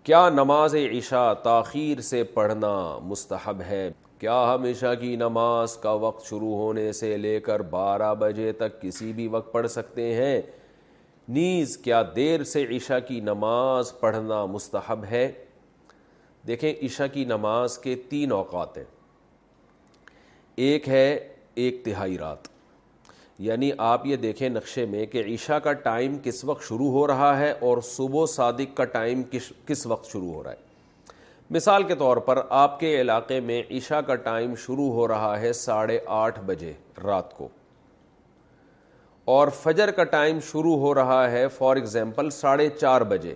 کیا نماز عشاء تاخیر سے پڑھنا مستحب ہے؟ کیا ہم عشاء کی نماز کا وقت شروع ہونے سے لے کر 12 بجے تک کسی بھی وقت پڑھ سکتے ہیں؟ نیز کیا دیر سے عشاء کی نماز پڑھنا مستحب ہے؟ دیکھیں، عشاء کی نماز کے 3 اوقات ہیں۔ ایک ہے 1/3 رات، یعنی آپ یہ دیکھیں نقشے میں کہ عشاء کا ٹائم کس وقت شروع ہو رہا ہے اور صبح صادق کا ٹائم کس وقت شروع ہو رہا ہے۔ مثال کے طور پر آپ کے علاقے میں عشاء کا ٹائم شروع ہو رہا ہے 8:30 بجے رات کو، اور فجر کا ٹائم شروع ہو رہا ہے فار ایگزامپل 4:30 بجے،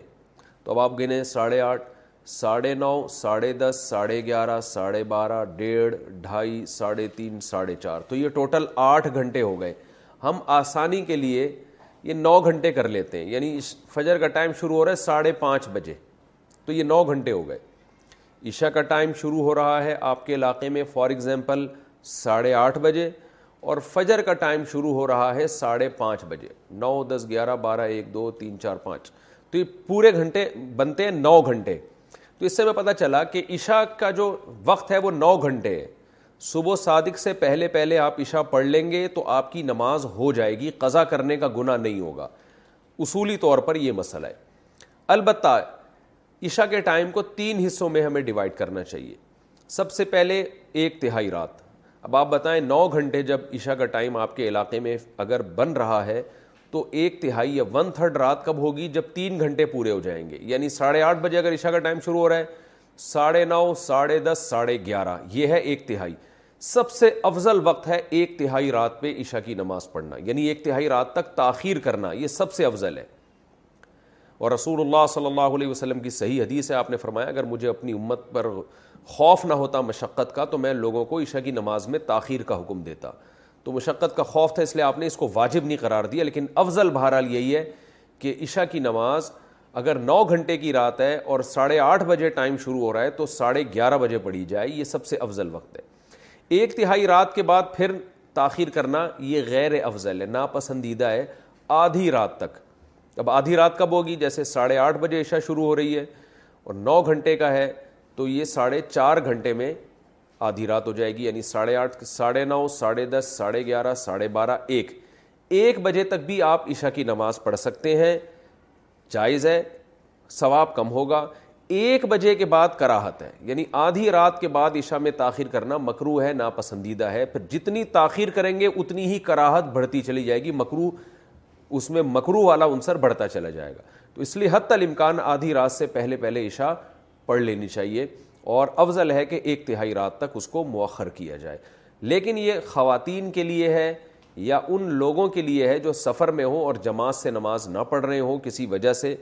تو اب آپ گنیں 8:30، 9:30، 10:30، 11:30، 12:30، 1:30، 2:30، 3:30، 4:30، تو یہ ٹوٹل 8 گھنٹے ہو گئے۔ ہم آسانی کے لیے یہ 9 گھنٹے کر لیتے ہیں، یعنی فجر کا ٹائم شروع ہو رہا ہے 5:30 بجے، تو یہ 9 گھنٹے ہو گئے۔ عشاء کا ٹائم شروع ہو رہا ہے آپ کے علاقے میں فار ایگزامپل 8:30 بجے، اور فجر کا ٹائم شروع ہو رہا ہے 5:30 بجے۔ 9، 10، 11، 12، 1، 2، 3، 4، 5، تو یہ پورے گھنٹے بنتے ہیں 9 گھنٹے۔ تو اس سے میں پتہ چلا کہ عشاء کا جو وقت ہے وہ 9 گھنٹے ہے۔ صبح صادق سے پہلے آپ عشاء پڑھ لیں گے تو آپ کی نماز ہو جائے گی، قضا کرنے کا گناہ نہیں ہوگا۔ اصولی طور پر یہ مسئلہ ہے۔ البتہ عشاء کے ٹائم کو 3 حصوں میں ہمیں ڈیوائیڈ کرنا چاہیے۔ سب سے پہلے 1/3 رات۔ اب آپ بتائیں 9 گھنٹے جب عشاء کا ٹائم آپ کے علاقے میں اگر بن رہا ہے تو 1/3 یا 1/3 رات کب ہوگی؟ جب 3 گھنٹے پورے ہو جائیں گے، یعنی 8:30 بجے اگر عشاء کا ٹائم شروع ہو رہا ہے، 9:30، 10:30، 11:30، یہ ہے 1/3۔ سب سے افضل وقت ہے 1/3 رات پہ عشاء کی نماز پڑھنا، یعنی 1/3 رات تک تاخیر کرنا، یہ سب سے افضل ہے۔ اور رسول اللہ صلی اللہ علیہ وسلم کی صحیح حدیث ہے، آپ نے فرمایا اگر مجھے اپنی امت پر خوف نہ ہوتا مشقت کا تو میں لوگوں کو عشاء کی نماز میں تاخیر کا حکم دیتا۔ تو مشقت کا خوف تھا، اس لیے آپ نے اس کو واجب نہیں قرار دیا، لیکن افضل بہرحال یہی ہے کہ عشاء کی نماز اگر 9 گھنٹے کی رات ہے اور 8:30 بجے ٹائم شروع ہو رہا ہے تو 11:30 بجے پڑھی جائے، یہ سب سے افضل وقت ہے۔ 1/3 رات کے بعد پھر تاخیر کرنا یہ غیر افضل ہے، ناپسندیدہ ہے آدھی رات تک۔ اب آدھی رات کب ہوگی؟ جیسے 8:30 بجے عشاء شروع ہو رہی ہے اور 9 گھنٹے کا ہے تو یہ 4.5 گھنٹے میں آدھی رات ہو جائے گی، یعنی 8:30، 9:30، 10:30، 11:30، 12:30، 1 بجے تک بھی آپ عشاء کی نماز پڑھ سکتے ہیں، جائز ہے، ثواب کم ہوگا۔ 1 بجے کے بعد کراہت ہے، یعنی آدھی رات کے بعد عشاء میں تاخیر کرنا مکروہ ہے، ناپسندیدہ ہے۔ پھر جتنی تاخیر کریں گے اتنی ہی کراہت بڑھتی چلی جائے گی، مکروہ، اس میں مکروہ والا عنصر بڑھتا چلا جائے گا۔ تو اس لیے حتی الامکان آدھی رات سے پہلے عشاء پڑھ لینی چاہیے، اور افضل ہے کہ 1/3 رات تک اس کو مؤخر کیا جائے۔ لیکن یہ خواتین کے لیے ہے یا ان لوگوں کے لیے ہے جو سفر میں ہوں اور جماعت سے نماز نہ پڑھ رہے ہوں کسی وجہ سے۔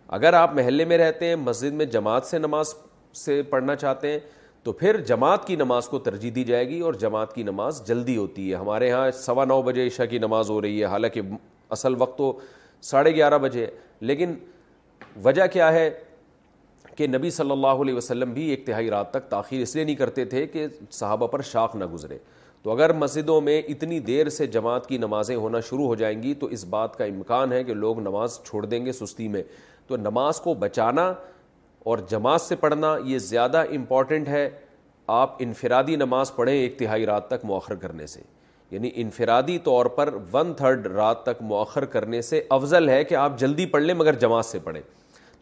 اگر آپ محلے میں رہتے ہیں، مسجد میں جماعت سے نماز سے پڑھنا چاہتے ہیں تو پھر جماعت کی نماز کو ترجیح دی جائے گی، اور جماعت کی نماز جلدی ہوتی ہے۔ ہمارے ہاں 9:15 بجے عشاء کی نماز ہو رہی ہے، حالانکہ اصل وقت تو 11:30 بجے ہے، لیکن وجہ کیا ہے کہ نبی صلی اللہ علیہ وسلم بھی 1/3 رات تک تاخیر اس لیے نہیں کرتے تھے کہ صحابہ پر شاق نہ گزرے۔ تو اگر مسجدوں میں اتنی دیر سے جماعت کی نمازیں ہونا شروع ہو جائیں گی تو اس بات کا امکان ہے کہ لوگ نماز چھوڑ دیں گے سستی میں۔ تو نماز کو بچانا اور جماعت سے پڑھنا یہ زیادہ امپورٹنٹ ہے۔ آپ انفرادی نماز پڑھیں 1/3 رات تک مؤخر کرنے سے، یعنی انفرادی طور پر 1/3 رات تک مؤخر کرنے سے افضل ہے کہ آپ جلدی پڑھ لیں مگر جماعت سے پڑھیں۔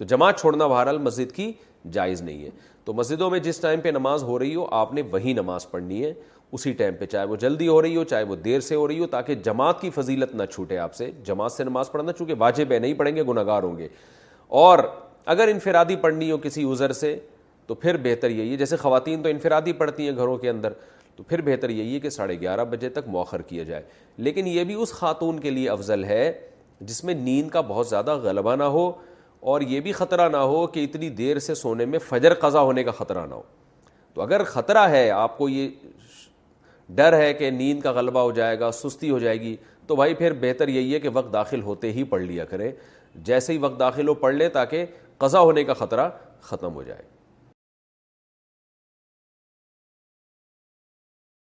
تو جماعت چھوڑنا بہرحال مسجد کی جائز نہیں ہے۔ تو مسجدوں میں جس ٹائم پہ نماز ہو رہی ہو آپ نے وہی نماز پڑھنی ہے، اسی ٹائم پہ، چاہے وہ جلدی ہو رہی ہو چاہے وہ دیر سے ہو رہی ہو، تاکہ جماعت کی فضیلت نہ چھوٹے آپ سے۔ جماعت سے نماز پڑھنا چونکہ واجب ہے، نہیں پڑھیں گے گناہگار ہوں گے۔ اور اگر انفرادی پڑھنی ہو کسی عذر سے تو پھر بہتر یہی ہے، جیسے خواتین تو انفرادی پڑھتی ہیں گھروں کے اندر، تو پھر بہتر یہی ہے کہ 11:30 بجے تک مؤخر کیا جائے۔ لیکن یہ بھی اس خاتون کے لیے افضل ہے جس میں نیند کا بہت زیادہ غلبہ نہ ہو، اور یہ بھی خطرہ نہ ہو کہ اتنی دیر سے سونے میں فجر قضا ہونے کا خطرہ نہ ہو۔ تو اگر خطرہ ہے، آپ کو یہ ڈر ہے کہ نیند کا غلبہ ہو جائے گا، سستی ہو جائے گی، تو بھائی پھر بہتر یہی ہے کہ وقت داخل ہوتے ہی پڑھ لیا کریں، جیسے ہی وقت داخل ہو پڑھ لیں تاکہ قضا ہونے کا خطرہ ختم ہو جائے۔